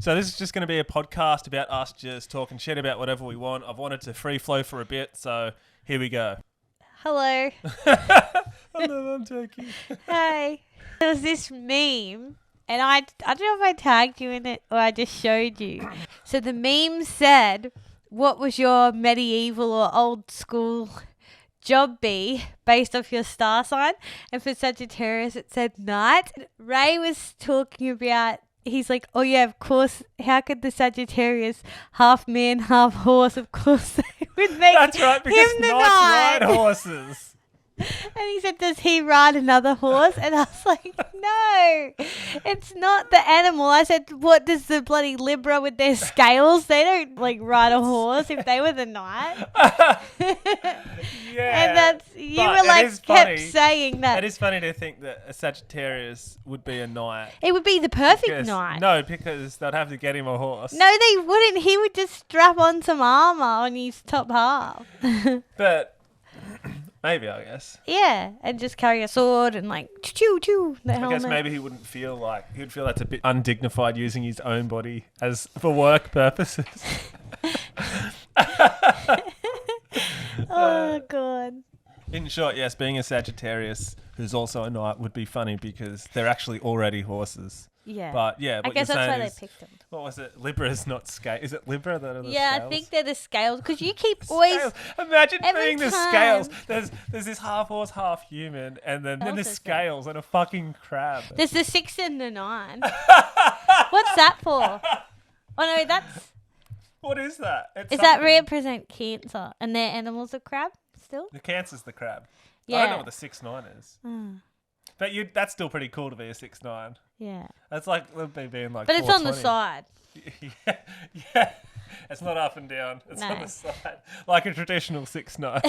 So this is just going to be a podcast about us just talking shit about whatever we want. I've wanted to free flow for a bit, so here we go. Hello. Hello, I'm Turkey. Hey. There was this meme, and I don't know if I tagged you in it or I just showed you. So the meme said, what was your medieval or old school job be based off your star sign? And for Sagittarius, it said knight. Ray was talking about, he's like, oh yeah, of course, how could the Sagittarius, half man, half horse, of course they would make That's right, because him the knights knight. ride horses. And he said, does he ride another horse? And I was like, no, it's not the animal. I said, what does the bloody Libra with their scales? They don't like ride a horse if they were the knight. Yeah. And that's, you but were like, it is kept funny. saying that. It is funny to think that a Sagittarius would be a knight. It would be the perfect Because- knight. No, because they'd have to get him a horse. No, they wouldn't. He would just strap on some armor on his top half. But maybe, I guess. Yeah, and just carry a sword and like choo choo the I helmet. guess maybe he wouldn't feel like, he'd feel that's a bit undignified using his own body as for work purposes. Oh god. In short, yes, being a Sagittarius who's also a knight would be funny because they're actually already horses. Yeah. But yeah, I what guess you're that's why saying they is, picked them. what was it? Libra's not scale. Is it Libra that are the Yeah, scales? I think they're the scales because you keep always. Scales. Imagine every being the time- scales. There's this half horse, half human, and then the Also scales and a fucking crab. There's the 6 and the 9. What's that for? Oh no, that's. What is that? It's Is that something. represent Cancer and their animals are crab still? The Cancer's the crab. Yeah. I don't know what the 6'9" is. Mm, But that's still pretty cool to be a 6'9". yeah. That's like being like. But it's on the 420. side. Yeah. It's not up and down. It's on No. the side, like a traditional 6'9".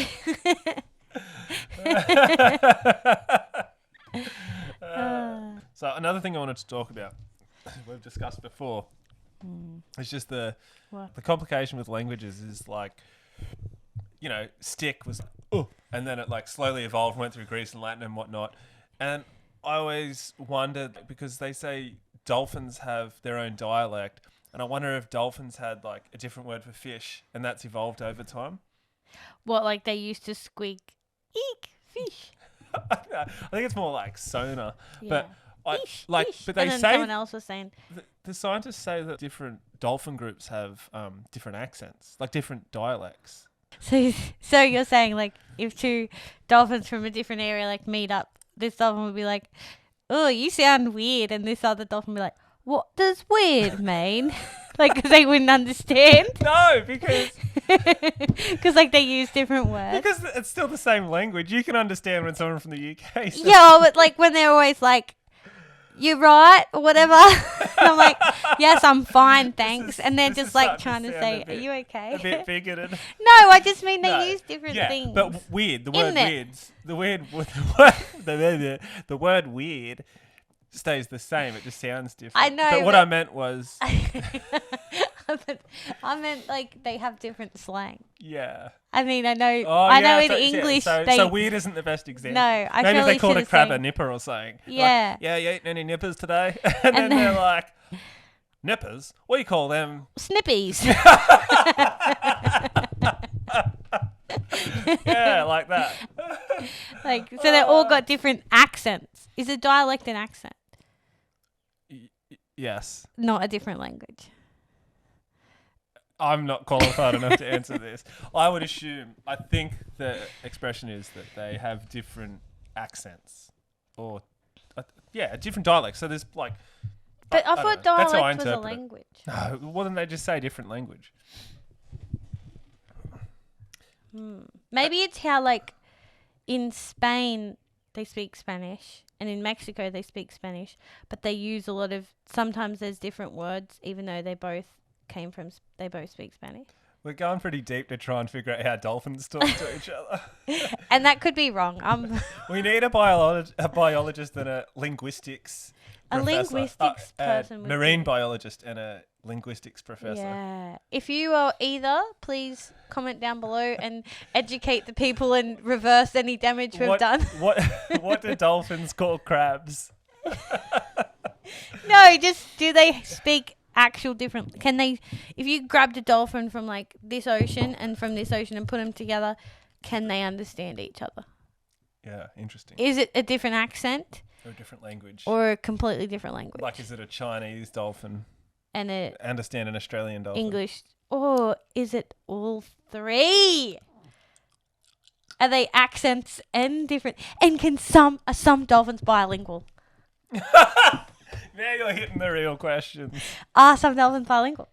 So another thing I wanted to talk about, we've discussed before, it's just the What? complication with languages is like, you know, stick was and then it like slowly evolved, went through Greece and Latin and whatnot, and I always wondered because they say dolphins have their own dialect, and I wonder if dolphins had like a different word for fish, and that's evolved over time. What, like they used to squeak, eek, fish. I think it's more like sonar, Yeah. but Fish, like, fish. but they and then say someone else was saying, the scientists say that different dolphin groups have different accents, like different dialects. so you're saying like if two dolphins from a different area like meet up, this dolphin would be like, oh, you sound weird, and this other dolphin would be like, what does weird mean? Like, because they wouldn't understand. No, because Because like they use different words. because it's still the same language. You can understand when someone from the UK says, Yeah, but like when they're always like, "You right?" or whatever. And I'm like, "Yes, I'm fine, thanks." And they're this just is like starting to trying to sound say, a bit- "Are you okay?" a bit bigoted. No, I just mean they No, use different yeah, things. but weird. The word Isn't it? weird. The word weird stays the same. It just sounds different. I know, But what but- I meant was, I meant like they have different slang. yeah. I mean, I know, Oh, I know yeah, in so, yeah, English so, they. so weird isn't the best example. No, I Maybe if surely they called a should've crab said- a nipper or something. Yeah. Like, yeah, you eating any nippers today? and then then- they're like, nippers? We call them. Snippies. Yeah, like that. Like, so they all got different accents. Is a dialect an accent, Yes. not a different language? I'm not qualified enough to answer this. I would assume, I think the expression is that they have different accents or, different dialects. So there's like, But I don't thought know. That's how I dialect was a interpret it. language. no, why didn't they just say different language? Maybe it's how like in Spain they speak Spanish and in Mexico they speak Spanish, but they use a lot of, sometimes there's different words even though they both they both speak Spanish. We're going pretty deep to try and figure out how dolphins talk to each other. And that could be wrong. We need a biologist and a linguistics A professor. linguistics person would marine be- biologist and a linguistics professor. Yeah. If you are either, please comment down below and educate the people and reverse any damage we've done. What do dolphins call crabs? No, just do they speak actual different? Can they, if you grabbed a dolphin from like this ocean and from this ocean and put them together, can they understand each other? Yeah, interesting. Is it a different accent Or a different language. or a completely different language? Like, is it a Chinese dolphin? And a Understand an Australian dolphin? English, or is it all three? Are they accents and different? And are some dolphins bilingual? Now you're hitting the real questions. Are some dolphins bilingual?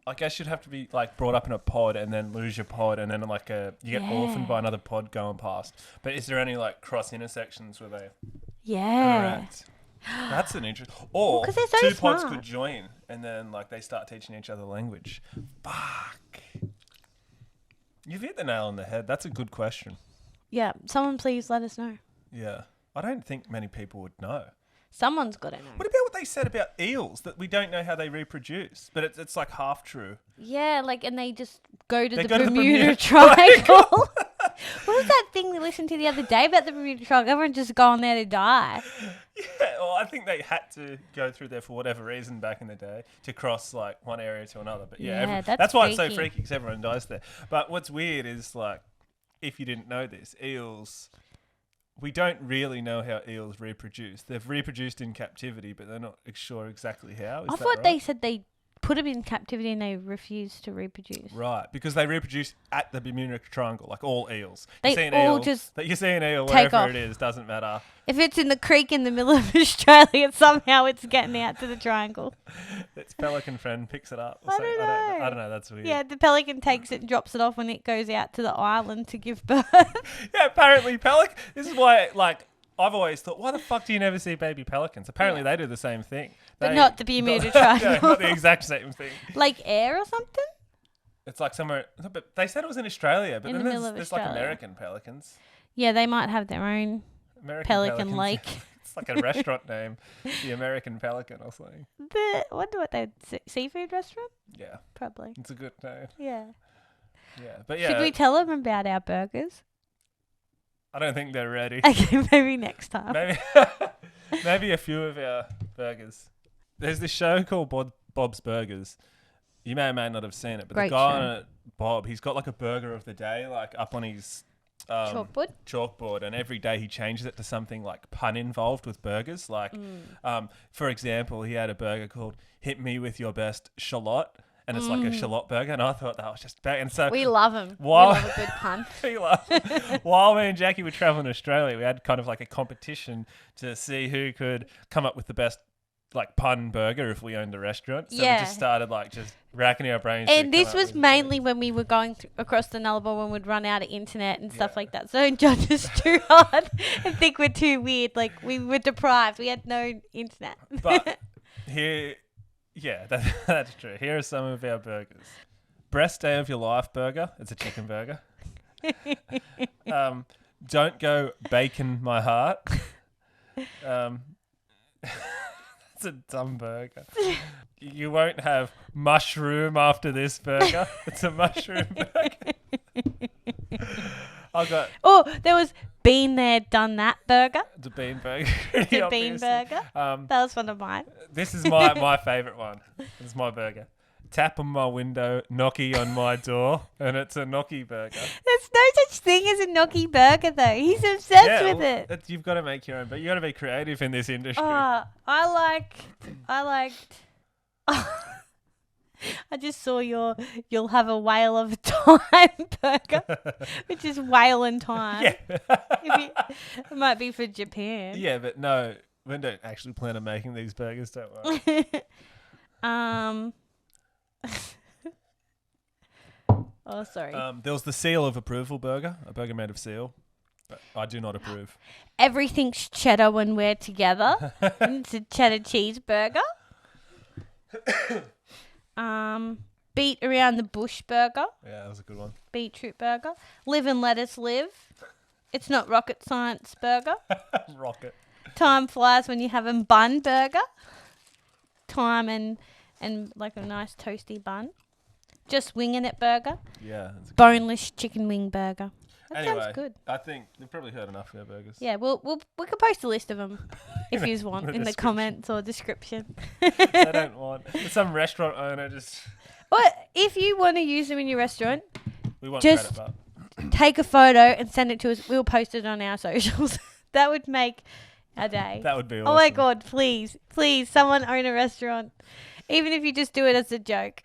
I guess you'd have to be like brought up in a pod and then lose your pod and then like you get orphaned by another pod going past. But is there any like cross intersections where they Yeah. interact? That's an interest. Or 'cause they're so two pods smart. could join and then like they start teaching each other language. Fuck. You've hit the nail on the head. That's a good question. Yeah. Someone please let us know. Yeah. I don't think many people would know. Someone's got to know. What about what they said about eels? That we don't know how they reproduce, but it's like half true. Yeah, like, and they just go to They the go to the Bermuda Bermuda Triangle. What was that thing we listened to the other day about the Bermuda Triangle? Everyone just going there to die. Yeah, well, I think they had to go through there for whatever reason back in the day to cross like one area to another. But yeah, Yeah, that's why it's so freaky. freaky because everyone dies there. But what's weird is like, if you didn't know this, eels. We don't really know how eels reproduce. They've reproduced in captivity, but they're not sure exactly how. Is I that thought right? they said they put them in captivity and they refused to reproduce. Right, because they reproduce at the Bermuda Triangle, like all eels. They you see an all eel, just you see an eel take wherever off. it is, doesn't matter. If it's in the creek in the middle of Australia, somehow it's getting out to the triangle. Its pelican friend picks it up. Or I something. don't know. I don't know. That's weird. Yeah, the pelican takes it and drops it off when it goes out to the island to give birth. Yeah, apparently pelican. This is why, like, I've always thought, why the fuck do you never see baby pelicans? Apparently, they do the same thing. But They- not the Bermuda Yeah, Triangle. not the exact same thing. Like air or something? It's like somewhere. no, But they said it was in Australia. But In then the middle of there's like Australia. American pelicans. Yeah, they might have their own American Pelican pelicans. Lake. It's like a restaurant name, the American Pelican or something. I wonder what they seafood restaurant? Yeah, Probably. it's a good name. Yeah. Yeah, but yeah, Should we tell them about our burgers? I don't think they're ready. Okay, maybe next time. Maybe, maybe a few of our burgers. There's this show called Bob's Burgers. You may or may not have seen it, but Great the guy show. on it, Bob, he's got like a burger of the day, like up on his Chalkboard? and every day he changes it to something like pun involved with burgers. Like, for example, he had a burger called "Hit Me with Your Best Shallot," and it's like a shallot burger, and I thought that was just bad. And so We love them. Wow. We love a good pun. we laugh. While me and Jackie were traveling to Australia, we had kind of like a competition to see who could come up with the best like pun burger if we owned a restaurant. So we Yeah. just started like just racking our brains. to And come this up was with mainly when we were going across the Nullarbor when we'd run out of internet and stuff Yeah. like that. So don't judge us too hard and think we're too weird. Like, we were deprived. We had no internet. But here, yeah, that's true. Here are some of our burgers. Breast Day of Your Life burger. It's a chicken burger. Don't go bacon my heart. It's a dumb burger. You won't have mushroom after this burger. It's a mushroom burger. I got Oh, there was been there, done that burger. the bean burger. The bean burger. That was one of mine. This is my favourite one. This is my burger. Tap on my window, knocky on my door, and it's a knocky burger. There's no such thing as a gnocchi burger, though. He's obsessed with well, it. You've got to make your own, but you got to be creative in this industry. I liked. I just saw you'll have a whale of a time burger, which is whale in time. Yeah. It might be for Japan. Yeah, but no, we don't actually plan on making these burgers, don't worry. Oh, sorry. There was the seal of approval burger, a burger made of seal. But I do not approve. Everything's cheddar when we're together. And it's a cheddar cheeseburger. Beat around the bush burger. Yeah, that was a good one. Beetroot burger. Live and let us live. It's not rocket science burger. Rocket. Time flies when you're having bun burger. Time and like a nice toasty bun. Just winging it burger. Yeah. That's a good Boneless chicken wing burger. That Anyway, sounds good. I think they've probably heard enough of our burgers. Yeah, we could post a list of them if you want in the description. comments or description. I don't want some restaurant owner just. But if you want to use them in your restaurant, We want Just- credit, take a photo and send it to us. We'll post it on our socials. That would make our day. but that would be awesome. Oh my god, please, someone own a restaurant. Even if you just do it as a joke.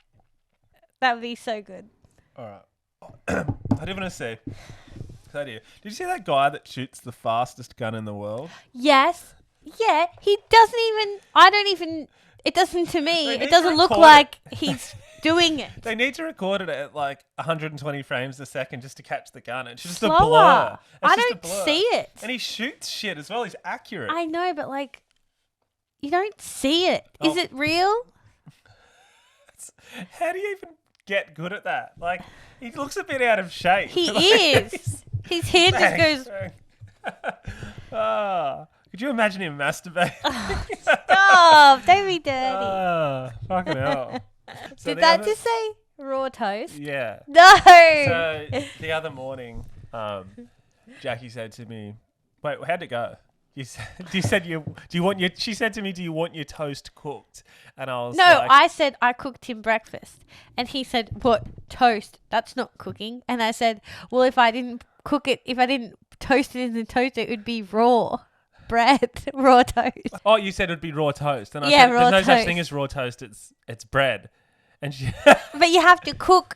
That would be so good. All right. I did want to say. Did you see that guy that shoots the fastest gun in the world? Yes. Yeah, he doesn't even it doesn't to me. They It need doesn't to look record like he's doing it. They need to record it at like 120 frames a second just to catch the gun. It's just a Slower. blur. It's I just a don't blur. see it. And he shoots shit as well. He's accurate. I know, but like you don't see it. Is Oh. it real? How do you even get good at that? Like, he looks a bit out of shape. He Like, is. His hand bang, just goes, bang. Could you imagine him masturbating? stop, don't be dirty. Fucking hell. So Did the that other- just say raw toast? Yeah. No. So the other morning, Jackie said to me, "Wait, how'd it go?" She said she said to me, "Do you want your toast cooked?" And I was No, like, I said I cooked him breakfast. And he said, what, toast? That's not cooking. And I said, well, if I didn't cook it, if I didn't toast it in the toaster, it would be raw bread, raw toast. "Oh, you said it'd be raw toast." And I Yeah, said, raw "There's no such toast. thing as raw toast. It's bread." And she, But you have to cook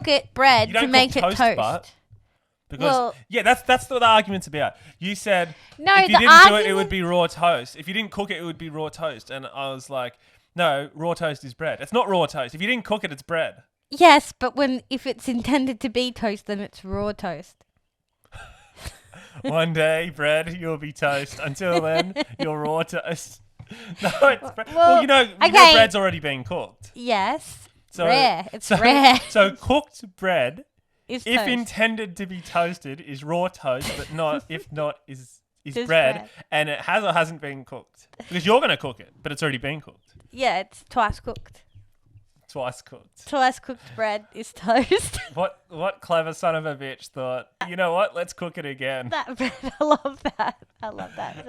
it bread You to don't make cook it toast, toast. but- because Well- yeah, that's what the argument's about. You said No, if you the didn't do it, it argument- would be raw toast. If you didn't cook it, it would be raw toast. And I was like, no, raw toast is bread. It's not raw toast. If you didn't cook it, it's bread. Yes, but if it's intended to be toast, then it's raw toast. One day, bread, you'll be toast. Until then, you're raw toast. No, it's bread. Well, you know okay. bread's already been cooked. Yes. So, Rare. It's so, rare. So cooked bread, It's if toast. intended to be toasted, is raw toast, but not if not is Just bread, bread. and it has or hasn't been cooked. Because you're going to cook it, but it's already been cooked. Yeah, it's twice cooked. Twice cooked. Twice cooked bread is toast. What clever son of a bitch thought, you know what, let's cook it again. That bread, I love that. I love that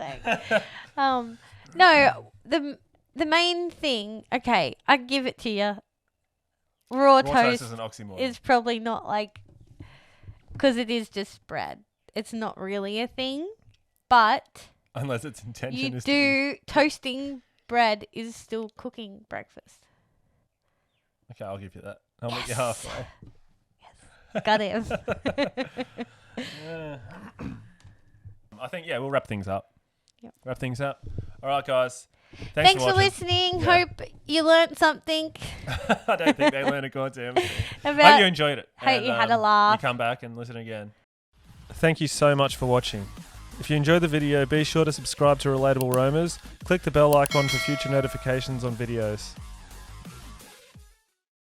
saying. No, the main thing. Okay, I give it to you. Raw Raw toast is an oxymoron. is probably not like, because it is just bread. It's not really a thing, but Unless its intention you is do toasting bread is still cooking breakfast. Okay, I'll give you that. I'll meet you halfway. Got him. Yeah. I think, we'll wrap things up. Yep. Wrap things up. All right, guys. Thanks for for watching. listening. Yeah. Hope you learnt something I don't think they learned a goddamn thing. Hope about. you enjoyed it. Hope and, you had a laugh. You come back and listen again. Thank you so much for watching. If you enjoyed the video, be sure to subscribe to Relatable Roamers. Click the bell icon for future notifications on videos.